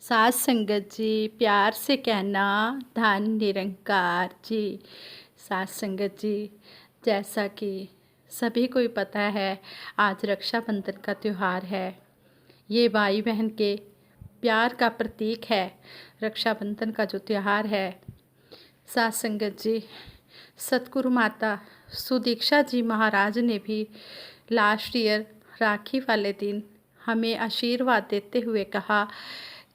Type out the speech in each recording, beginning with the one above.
साथ संगत जी, प्यार से कहना धन निरंकार जी। साथ संगत जी, जैसा कि सभी को ही पता है, आज रक्षाबंधन का त्यौहार है। ये भाई बहन के प्यार का प्रतीक है। रक्षाबंधन का जो त्यौहार है, साथ संगत जी, सतगुरु माता सुदीक्षा जी महाराज ने भी लास्ट ईयर राखी वाले दिन हमें आशीर्वाद देते हुए कहा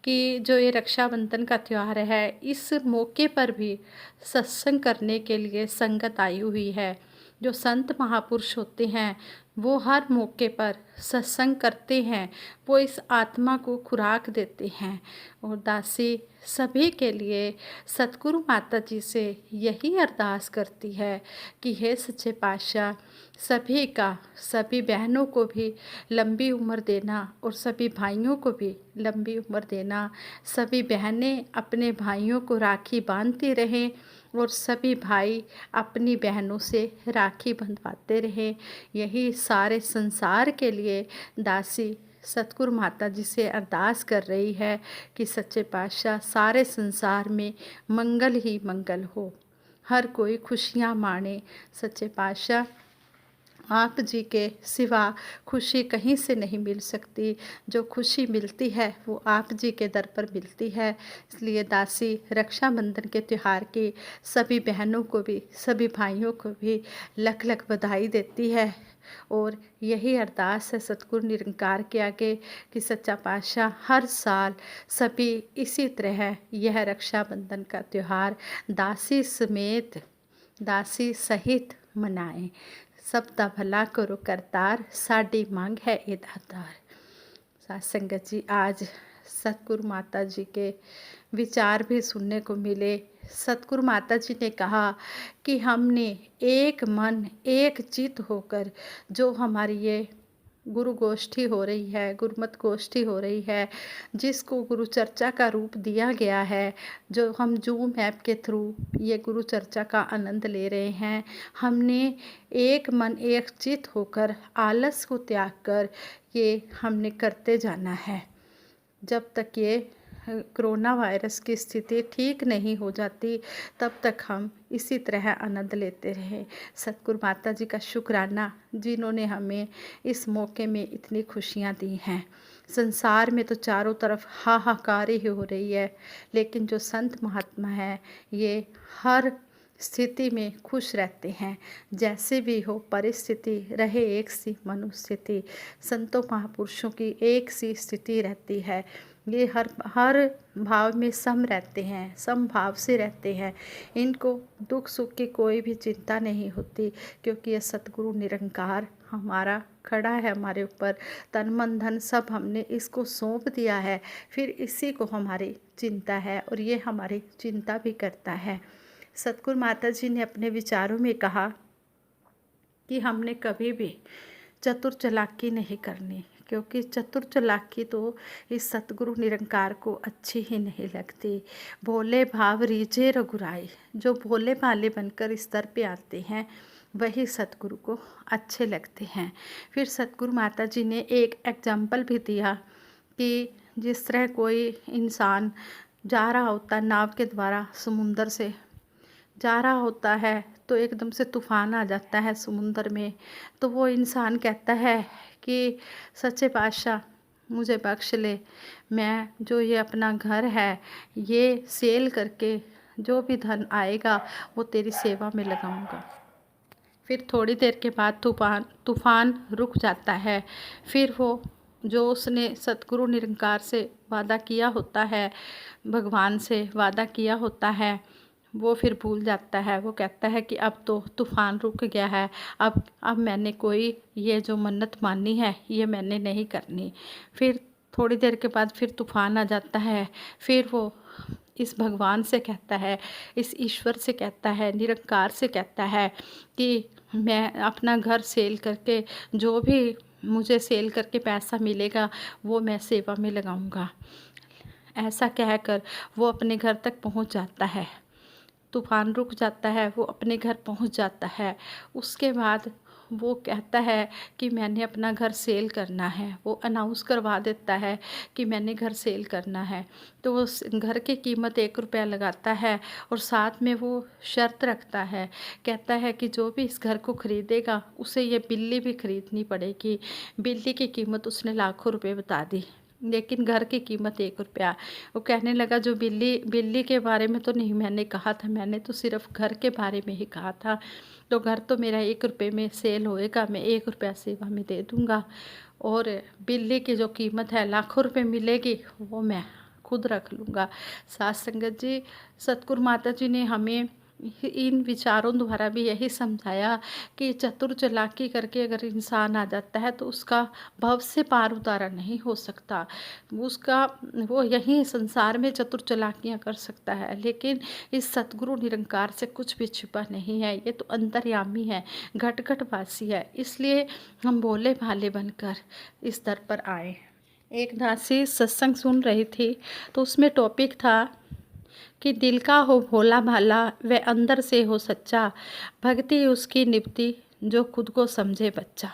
कि जो ये रक्षाबंधन का त्यौहार है, इस मौके पर भी सत्संग करने के लिए संगत आई हुई है। जो संत महापुरुष होते हैं, वो हर मौके पर सत्संग करते हैं, वो इस आत्मा को खुराक देते हैं। और दासी सभी के लिए सतगुरु माता जी से यही अरदास करती है कि हे सच्चे पातशाह, सभी बहनों को भी लंबी उम्र देना और सभी भाइयों को भी लंबी उम्र देना। सभी बहनें अपने भाइयों को राखी बांधती रहें और सभी भाई अपनी बहनों से राखी बंधवाते रहें। यही सारे संसार के लिए दासी सतगुरु माता जी से अरदास कर रही है कि सच्चे पातशाह सारे संसार में मंगल ही मंगल हो, हर कोई खुशियाँ माणे। सच्चे पातशाह, आप जी के सिवा खुशी कहीं से नहीं मिल सकती। जो खुशी मिलती है वो आप जी के दर पर मिलती है। इसलिए दासी रक्षाबंधन के त्यौहार की सभी बहनों को भी, सभी भाइयों को भी लख लख बधाई देती है। और यही अरदास है सतगुरु निरंकार के आगे कि सच्चा पातशाह हर साल सभी इसी तरह यह रक्षाबंधन का त्यौहार दासी समेत, दासी सहित मनाएं। सब दा भला करो करतार, साडी मांग है ये दातार। साथ संगत जी, आज सतगुरु माता जी के विचार भी सुनने को मिले। सतगुरु माता जी ने कहा कि हमने एक मन एक चित होकर जो हमारी ये गुरु गोष्ठी हो रही है, गुरुमत गोष्ठी हो रही है, जिसको गुरु चर्चा का रूप दिया गया है, जो हम जूम ऐप के थ्रू ये गुरु चर्चा का आनंद ले रहे हैं, हमने एक मन एक चित होकर आलस को त्याग कर ये हमने करते जाना है। जब तक ये कोरोना वायरस की स्थिति ठीक नहीं हो जाती, तब तक हम इसी तरह आनंद लेते रहें। सतगुरु माता जी का शुक्राना, जिन्होंने हमें इस मौके में इतनी खुशियाँ दी हैं। संसार में तो चारों तरफ हाहाकार ही हो रही है, लेकिन जो संत महात्मा हैं, ये हर स्थिति में खुश रहते हैं। जैसे भी हो परिस्थिति रहे, एक सी मनुस्थिति, संतों महापुरुषों की एक सी स्थिति रहती है। ये हर भाव में सम रहते हैं, समभाव से रहते हैं। इनको दुख सुख की कोई भी चिंता नहीं होती, क्योंकि ये सतगुरु निरंकार हमारा खड़ा है हमारे ऊपर। तन मन धन सब हमने इसको सौंप दिया है, फिर इसी को हमारी चिंता है और ये हमारी चिंता भी करता है। सतगुरु माता जी ने अपने विचारों में कहा कि हमने कभी भी चतुर चालाकी नहीं करनी, क्योंकि चतुर चालाकी तो इस सतगुरु निरंकार को अच्छी ही नहीं लगती। भोले भाव रीझे रघुराई, जो भोले भाले बनकर इस दर पे आते हैं, वही सतगुरु को अच्छे लगते हैं। फिर सतगुरु माता जी ने एक एग्जाम्पल भी दिया कि जिस तरह कोई इंसान जा रहा होता नाव के द्वारा, समुंदर से जा रहा होता है, तो एकदम से तूफ़ान आ जाता है समुंदर में, तो वो इंसान कहता है कि सच्चे पातशाह मुझे बख्श ले, मैं जो ये अपना घर है ये सेल करके जो भी धन आएगा वो तेरी सेवा में लगाऊंगा। फिर थोड़ी देर के बाद तूफ़ान रुक जाता है। फिर वो जो उसने सतगुरु निरंकार से वादा किया होता है, भगवान से वादा किया होता है, वो फिर भूल जाता है। वो कहता है कि अब तो तूफ़ान रुक गया है, अब मैंने कोई ये जो मन्नत मानी है ये मैंने नहीं करनी। फिर थोड़ी देर के बाद फिर तूफ़ान आ जाता है। फिर वो इस भगवान से कहता है, इस ईश्वर से कहता है, निरंकार से कहता है कि मैं अपना घर सेल करके जो भी मुझे सेल करके पैसा मिलेगा वो मैं सेवा में लगाऊंगा। ऐसा कहकर वो अपने घर तक पहुंच जाता है। तूफ़ान रुक जाता है, वो अपने घर पहुंच जाता है। उसके बाद वो कहता है कि मैंने अपना घर सेल करना है, वो अनाउंस करवा देता है कि मैंने घर सेल करना है। तो वो घर की कीमत 1 रुपया लगाता है और साथ में वो शर्त रखता है, कहता है कि जो भी इस घर को ख़रीदेगा उसे ये बिल्ली भी ख़रीदनी पड़ेगी। बिल्ली की कीमत उसने लाखों रुपए बता दी, लेकिन घर की कीमत 1 रुपया। वो कहने लगा जो बिल्ली बिल्ली के बारे में तो नहीं मैंने कहा था, मैंने तो सिर्फ घर के बारे में ही कहा था। तो घर तो मेरा 1 रुपये में सेल होएगा, मैं 1 रुपया सेवा में दे दूँगा, और बिल्ली की जो कीमत है लाखों रुपए मिलेगी वो मैं खुद रख लूँगा। साथ संगत जी, सतगुरु माता जी ने हमें इन विचारों द्वारा भी यही समझाया कि चतुर चालाकी करके अगर इंसान आ जाता है तो उसका भव से पार उतारा नहीं हो सकता। उसका वो यहीं संसार में चतुर चालाकियाँ कर सकता है, लेकिन इस सतगुरु निरंकार से कुछ भी छिपा नहीं है। ये तो अंतर्यामी है, घट घट वासी है, इसलिए हम भोले भाले बनकर इस दर पर आए। एक दासी सत्संग सुन रही थी, तो उसमें टॉपिक था कि दिल का हो भोला भाला व अंदर से हो सच्चा, भक्ति उसकी निभती जो खुद को समझे बच्चा।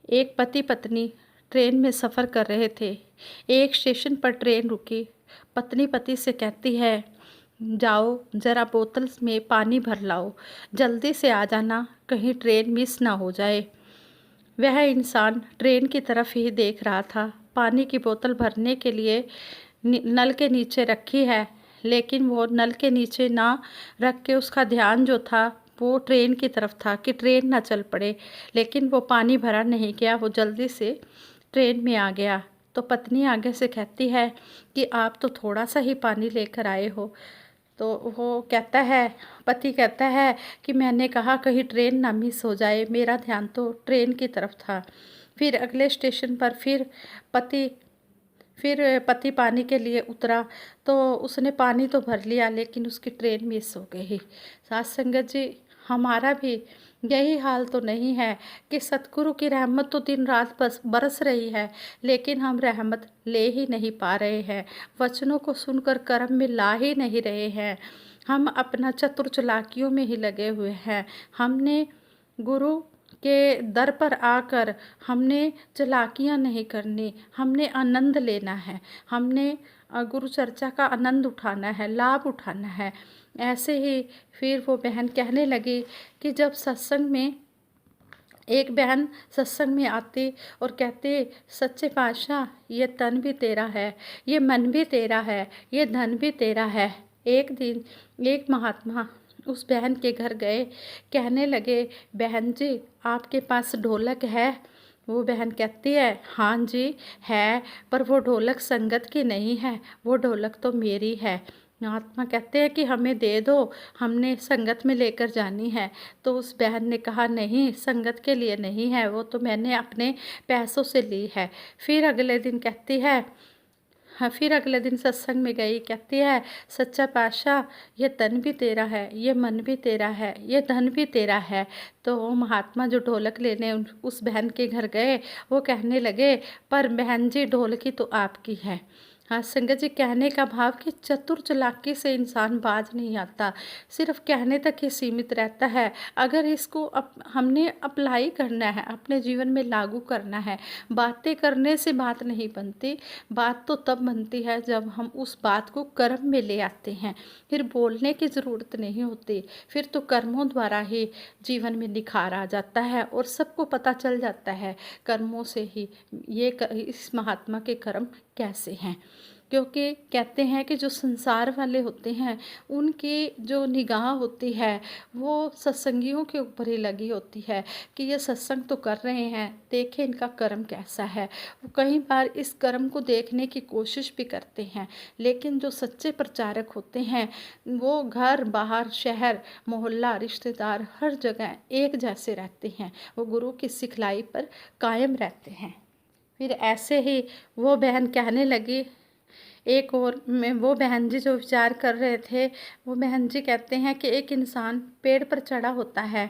एक पति पत्नी ट्रेन में सफ़र कर रहे थे। एक स्टेशन पर ट्रेन रुकी। पत्नी पति से कहती है, जाओ ज़रा बोतल में पानी भर लाओ, जल्दी से आ जाना, कहीं ट्रेन मिस ना हो जाए। वह इंसान ट्रेन की तरफ ही देख रहा था। पानी की बोतल भरने के लिए नल के नीचे रखी है, लेकिन वो नल के नीचे ना रख के उसका ध्यान जो था वो ट्रेन की तरफ था कि ट्रेन ना चल पड़े। लेकिन वो पानी भरा नहीं गया, वो जल्दी से ट्रेन में आ गया। तो पत्नी आगे से कहती है कि आप तो थोड़ा सा ही पानी लेकर आए हो। तो वो कहता है, पति कहता है कि मैंने कहा कहीं ट्रेन ना मिस हो जाए, मेरा ध्यान तो ट्रेन की तरफ था। फिर अगले स्टेशन पर फिर पति पानी के लिए उतरा, तो उसने पानी तो भर लिया, लेकिन उसकी ट्रेन मिस हो गई। साथ संगत जी, हमारा भी यही हाल तो नहीं है कि सतगुरु की रहमत तो दिन रात बस बरस रही है, लेकिन हम रहमत ले ही नहीं पा रहे हैं, वचनों को सुनकर कर्म में ला ही नहीं रहे हैं। हम अपना चतुर चालाकियों में ही लगे हुए हैं। हमने गुरु के दर पर आकर हमने चालाकियाँ नहीं करनी, हमने आनंद लेना है, हमने गुरु चर्चा का आनंद उठाना है, लाभ उठाना है। ऐसे ही फिर वो बहन कहने लगी कि जब सत्संग में एक बहन सत्संग में आती और कहती, सच्चे पातशाह ये तन भी तेरा है, ये मन भी तेरा है, ये धन भी तेरा है। एक दिन एक महात्मा उस बहन के घर गए, कहने लगे, बहन जी आपके पास ढोलक है? वो बहन कहती है, हाँ जी है, पर वो ढोलक संगत की नहीं है, वो ढोलक तो मेरी है। महात्मा कहते हैं कि हमें दे दो, हमने संगत में लेकर जानी है। तो उस बहन ने कहा, नहीं संगत के लिए नहीं है, वो तो मैंने अपने पैसों से ली है। फिर अगले दिन कहती है, हाँ फिर अगले दिन सत्संग में गई, कहती है, सच्चा पातशाह ये तन भी तेरा है, ये मन भी तेरा है, ये धन भी तेरा है। तो वो महात्मा जो ढोलक लेने उस बहन के घर गए, वो कहने लगे, पर बहन जी ढोलकी तो आपकी है। हाँ संगत जी, कहने का भाव कि चतुर चालाकी से इंसान बाज नहीं आता, सिर्फ कहने तक ही सीमित रहता है। अगर इसको हमने अप्लाई करना है, अपने जीवन में लागू करना है। बातें करने से बात नहीं बनती, बात तो तब बनती है जब हम उस बात को कर्म में ले आते हैं। फिर बोलने की ज़रूरत नहीं होती, फिर तो कर्मों द्वारा ही जीवन में निखार आ जाता है और सबको पता चल जाता है कर्मों से ही इस महात्मा के कर्म कैसे हैं। क्योंकि कहते हैं कि जो संसार वाले होते हैं उनकी जो निगाह होती है वो सत्संगियों के ऊपर ही लगी होती है कि ये सत्संग तो कर रहे हैं, देखें इनका कर्म कैसा है। वो कई बार इस कर्म को देखने की कोशिश भी करते हैं, लेकिन जो सच्चे प्रचारक होते हैं वो घर बाहर शहर मोहल्ला रिश्तेदार हर जगह एक जैसे रहते हैं, वो गुरु की सिखलाई पर कायम रहते हैं। फिर ऐसे ही वो बहन कहने लगी, एक और में वो बहन जी जो विचार कर रहे थे, वो बहन जी कहते हैं कि एक इंसान पेड़ पर चढ़ा होता है,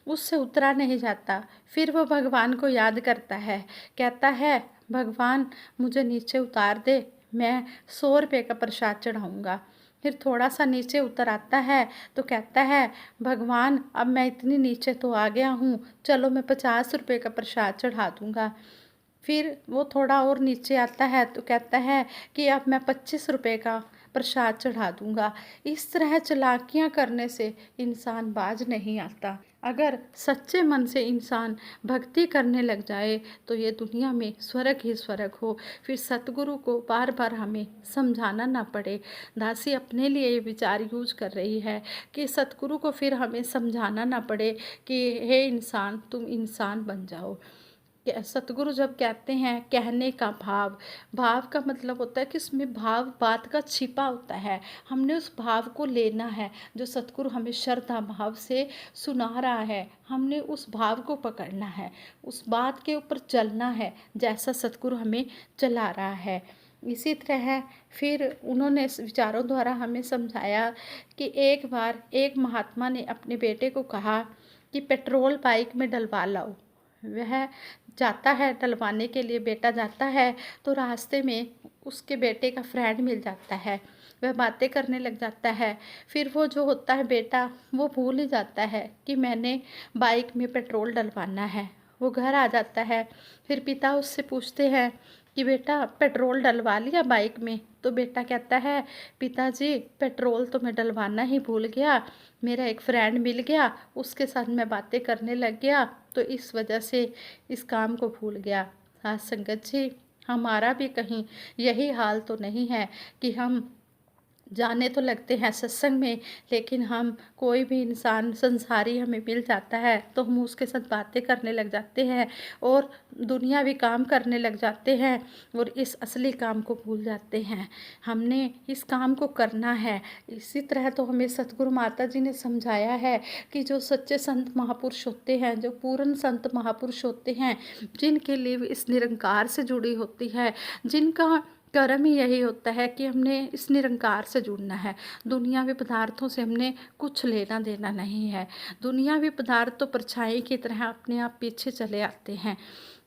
उससे उतरा नहीं जाता, फिर वो भगवान को याद करता है, कहता है भगवान मुझे नीचे उतार दे, मैं 100 रुपये का प्रसाद चढ़ाऊँगा। फिर थोड़ा सा नीचे उतर आता है तो कहता है, भगवान अब मैं इतनी नीचे तो आ गया हूँ, चलो मैं 50 रुपये का प्रसाद चढ़ा दूँगा। फिर वो थोड़ा और नीचे आता है तो कहता है कि अब मैं 25 रुपये का प्रसाद चढ़ा दूँगा। इस तरह चालाकियाँ करने से इंसान बाज नहीं आता। अगर सच्चे मन से इंसान भक्ति करने लग जाए तो ये दुनिया में स्वर्ग ही स्वर्ग हो। फिर सतगुरु को बार बार हमें समझाना ना पड़े। दासी अपने लिए ये विचार यूज कर रही है कि सतगुरु को फिर हमें समझाना ना पड़े कि हे इंसान, तुम इंसान बन जाओ। सतगुरु जब कहते हैं कहने का भाव, भाव का मतलब होता है कि उसमें भाव बात का छिपा होता है, हमने उस भाव को लेना है। जो सतगुरु हमें श्रद्धा भाव से सुना रहा है, हमने उस भाव को पकड़ना है, उस बात के ऊपर चलना है जैसा सतगुरु हमें चला रहा है। इसी तरह फिर उन्होंने इस विचारों द्वारा हमें समझाया कि एक बार एक महात्मा ने अपने बेटे को कहा कि पेट्रोल बाइक में डलवा लाओ। वह जाता है डलवाने के लिए, बेटा जाता है तो रास्ते में उसके बेटे का फ्रेंड मिल जाता है, वह बातें करने लग जाता है। फिर वो जो होता है बेटा, वो भूल ही जाता है कि मैंने बाइक में पेट्रोल डलवाना है। वो घर आ जाता है, फिर पिता उससे पूछते हैं कि बेटा पेट्रोल डलवा लिया बाइक में? तो बेटा कहता है, पिताजी पेट्रोल तो मैं डलवाना ही भूल गया, मेरा एक फ्रेंड मिल गया, उसके साथ मैं बातें करने लग गया तो इस वजह से इस काम को भूल गया। साथ संगत जी, हमारा भी कहीं यही हाल तो नहीं है कि हम जाने तो लगते हैं सत्संग में, लेकिन हम कोई भी इंसान संसारी हमें मिल जाता है तो हम उसके साथ बातें करने लग जाते हैं और दुनियावी काम करने लग जाते हैं और इस असली काम को भूल जाते हैं। हमने इस काम को करना है। इसी तरह तो हमें सतगुरु माता जी ने समझाया है कि जो सच्चे संत महापुरुष होते हैं, जो पूर्ण संत महापुरुष होते हैं, जिनके लिए इस निरंकार से जुड़ी होती है, जिनका कर्म ही यही होता है कि हमने इस निरंकार से जुड़ना है। दुनियावी पदार्थों से हमने कुछ लेना देना नहीं है। दुनियावी पदार्थ तो परछाई की तरह अपने आप पीछे चले आते हैं।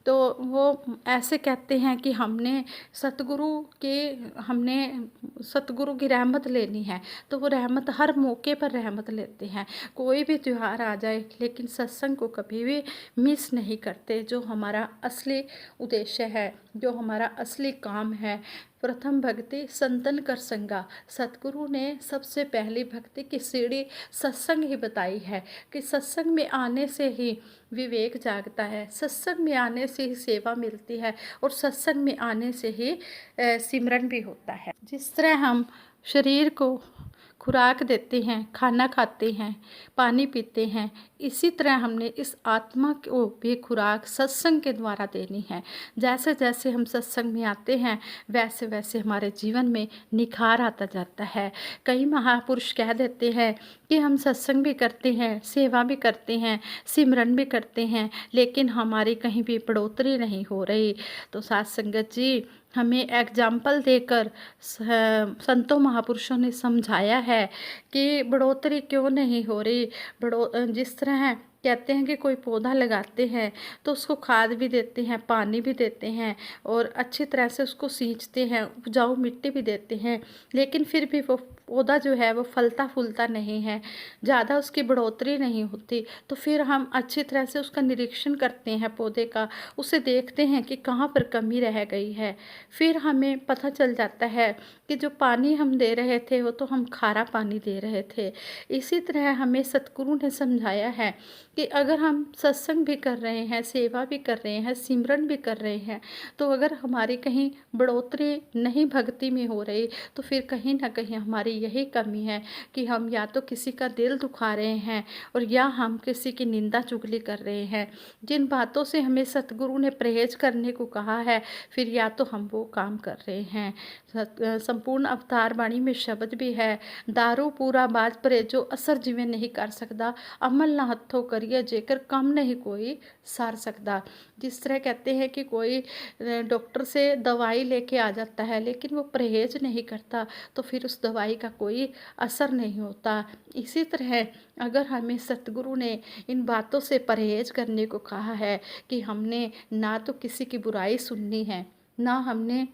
तो वो ऐसे कहते हैं कि हमने सतगुरु की रहमत लेनी है, तो वो रहमत हर मौके पर रहमत लेते हैं। कोई भी त्यौहार आ जाए लेकिन सत्संग को कभी भी मिस नहीं करते। जो हमारा असली उद्देश्य है, जो हमारा असली काम है, प्रथम भक्ति संतन कर संगा। सतगुरु ने सबसे पहली भक्ति की सीढ़ी सत्संग ही बताई है कि सत्संग में आने से ही विवेक जागता है, सत्संग में आने से ही सेवा मिलती है और सत्संग में आने से ही सिमरन भी होता है। जिस तरह हम शरीर को खुराक देते हैं, खाना खाते हैं, पानी पीते हैं, इसी तरह हमने इस आत्मा को भी खुराक सत्संग के द्वारा देनी है। जैसे जैसे हम सत्संग में आते हैं वैसे वैसे हमारे जीवन में निखार आता जाता है। कई महापुरुष कह देते हैं कि हम सत्संग भी करते हैं, सेवा भी करते हैं, सिमरन भी करते हैं, लेकिन हमारी कहीं भी बढ़ोतरी नहीं हो रही। तो साथ संगत जी, हमें एग्जाम्पल देकर संतों महापुरुषों ने समझाया है कि बढ़ोतरी क्यों नहीं हो रही। जिस तरह कहते हैं कि कोई पौधा लगाते हैं तो उसको खाद भी देते हैं, पानी भी देते हैं और अच्छी तरह से उसको सींचते हैं, उपजाऊ मिट्टी भी देते हैं, लेकिन फिर भी वो पौधा जो है वो फलता फूलता नहीं है, ज़्यादा उसकी बढ़ोतरी नहीं होती। तो फिर हम अच्छी तरह से उसका निरीक्षण करते हैं पौधे का, उसे देखते हैं कि कहाँ पर कमी रह गई है। फिर हमें पता चल जाता है कि जो पानी हम दे रहे थे वो तो हम खारा पानी दे रहे थे। इसी तरह हमें सतगुरु ने समझाया है कि अगर हम सत्संग भी कर रहे हैं, सेवा भी कर रहे हैं, सिमरन भी कर रहे हैं, तो अगर हमारी कहीं बढ़ोतरी नहीं भक्ति में हो रही तो फिर कहीं ना कहीं हमारी यही कमी है कि हम या तो किसी का दिल दुखा रहे हैं और या हम किसी की निंदा चुगली कर रहे हैं। जिन बातों से हमें सतगुरु ने परहेज करने को कहा है, फिर या तो हम वो काम कर रहे हैं। संपूर्ण अवतार बाणी में शब्द भी है, दारू पूरा बाज परे जो असर जिਵੇਂ नहीं कर सकता, अमल ना हथों करिए जेकर कम नहीं कोई सार सकता। जिस तरह कहते हैं कि कोई डॉक्टर से दवाई लेके आ जाता है लेकिन वो परहेज नहीं करता तो फिर उस दवाई का कोई असर नहीं होता। इसी तरह अगर हमें सतगुरु ने इन बातों से परहेज करने को कहा है कि हमने ना तो किसी की बुराई सुननी है, ना हमने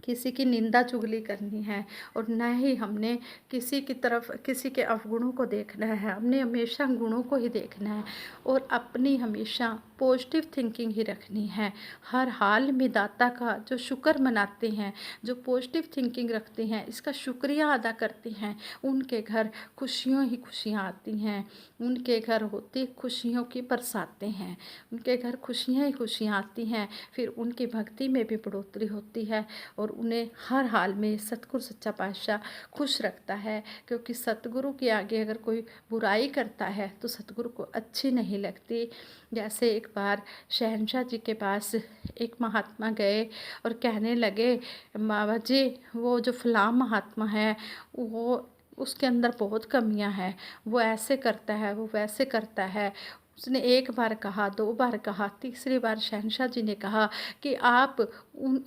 किसी की निंदा चुगली करनी है, और न ही हमने किसी की तरफ किसी के अवगुणों को देखना है। हमने हमेशा गुणों को ही देखना है और अपनी हमेशा पॉजिटिव थिंकिंग ही रखनी है। हर हाल में दाता का जो शुक्र मनाते हैं, जो पॉजिटिव थिंकिंग रखते हैं, इसका शुक्रिया अदा करते हैं, उनके घर खुशियों ही खुशियाँ आती हैं। उनके घर होती खुशियों की बरसातें हैं, उनके घर खुशियाँ ही खुशियाँ आती हैं। फिर उनकी भक्ति में भी बढ़ोतरी होती है और उन्हें हर हाल में सतगुरु सच्चा पातशाह खुश रखता है। क्योंकि सतगुरु के आगे अगर कोई बुराई करता है तो सतगुरु को अच्छी नहीं लगती। जैसे एक बार शहंशाह जी के पास एक महात्मा गए और कहने लगे, बाबा जी वो जो फलां महात्मा है वो उसके अंदर बहुत कमियां हैं, वो ऐसे करता है, वो वैसे करता है। उसने एक बार कहा, दो बार कहा, तीसरी बार शहंशाह जी ने कहा कि आप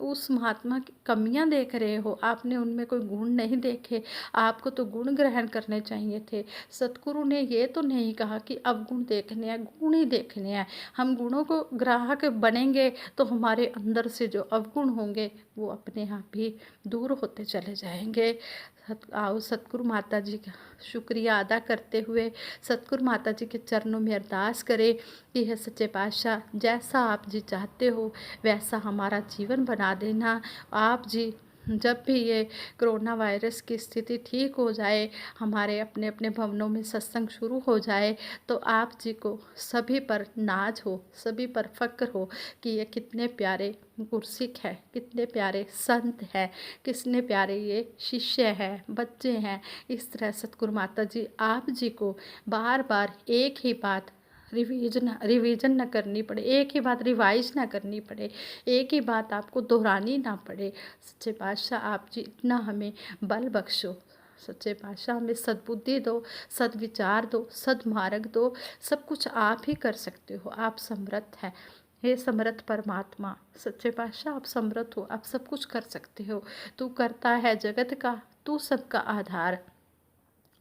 उस महात्मा की कमियां देख रहे हो, आपने उनमें कोई गुण नहीं देखे, आपको तो गुण ग्रहण करने चाहिए थे। सतगुरु ने ये तो नहीं कहा कि अवगुण देखने हैं, गुण ही देखने हैं। हम गुणों को ग्राहक बनेंगे तो हमारे अंदर से जो अवगुण होंगे वो अपने आप ही दूर होते चले जाएंगे। आओ सतगुरु माता जी का शुक्रिया अदा करते हुए सतगुरु माता जी के चरणों में अरदास करें कि हे सच्चे पातशाह, जैसा आप जी चाहते हो वैसा हमारा जीवन बना देना। आप जी जब भी ये कोरोना वायरस की स्थिति ठीक हो जाए, हमारे अपने अपने भवनों में सत्संग शुरू हो जाए, तो आप जी को सभी पर नाज हो, सभी पर फक्र हो कि ये कितने प्यारे गुरसिख है, कितने प्यारे संत हैं, कितने प्यारे ये शिष्य हैं, बच्चे हैं। इस तरह सतगुरु माता जी आप जी को बार बार एक ही बात रिवीजन न करनी पड़े, एक ही बात रिवाइज ना करनी पड़े, एक ही बात आपको दोहरानी ना पड़े। सच्चे पातशाह आप जी इतना हमें बल बख्शो। सच्चे पातशाह हमें सद्बुद्धि दो, सद्विचार दो, सद्मार्ग दो। सब कुछ आप ही कर सकते हो, आप समर्थ हैं। हे समर्थ परमात्मा, सच्चे पातशाह आप समर्थ हो, आप सब कुछ कर सकते हो। तू करता है जगत का, तू सबका आधार।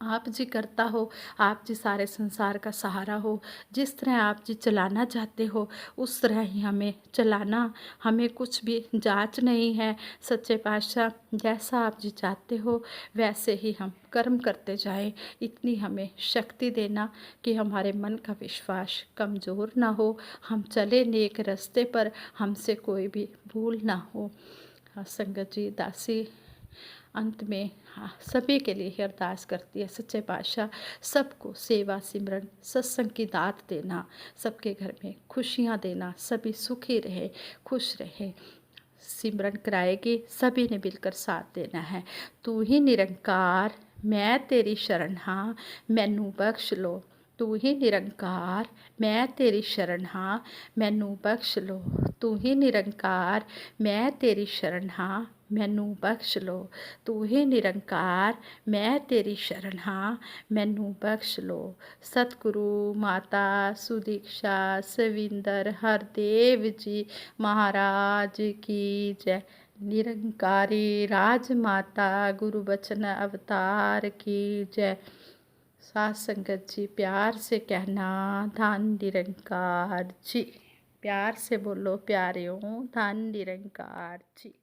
आप जी करता हो, आप जी सारे संसार का सहारा हो। जिस तरह आप जी चलाना चाहते हो उस तरह ही हमें चलाना। हमें कुछ भी जांच नहीं है सच्चे पातशाह, जैसा आप जी चाहते हो वैसे ही हम कर्म करते जाएं। इतनी हमें शक्ति देना कि हमारे मन का विश्वास कमज़ोर ना हो, हम चले नेक रास्ते पर, हमसे कोई भी भूल ना हो। संगत जी दासी अंत में सभी के लिए ही अरदास करती है, सच्चे पातशाह सबको सेवा सिमरन सत्संग की दात देना, सबके घर में खुशियाँ देना, सभी सुखी रहे, खुश रहे। सिमरन कराएगी, सभी ने मिलकर साथ देना है। तू ही निरंकार मैं तेरी शरण हाँ, मैनू बख्श लो। तू ही निरंकार मैं तेरी शरण हाँ, मैनू बख्श लो। तू ही निरंकार मैं तेरी शरण हाँ, मैनू बख्श लो। तू ही निरंकार मैं तेरी शरण हाँ, मैनू बख्श लो। सतगुरु माता सुदीक्षा सविंदर हरदेव जी महाराज की जय। निरंकारी राजमाता गुरु बचन अवतार की जय। साथ संगत जी प्यार से कहना धन निरंकार जी। प्यार से बोलो प्यारे हो, धन निरंकार जी।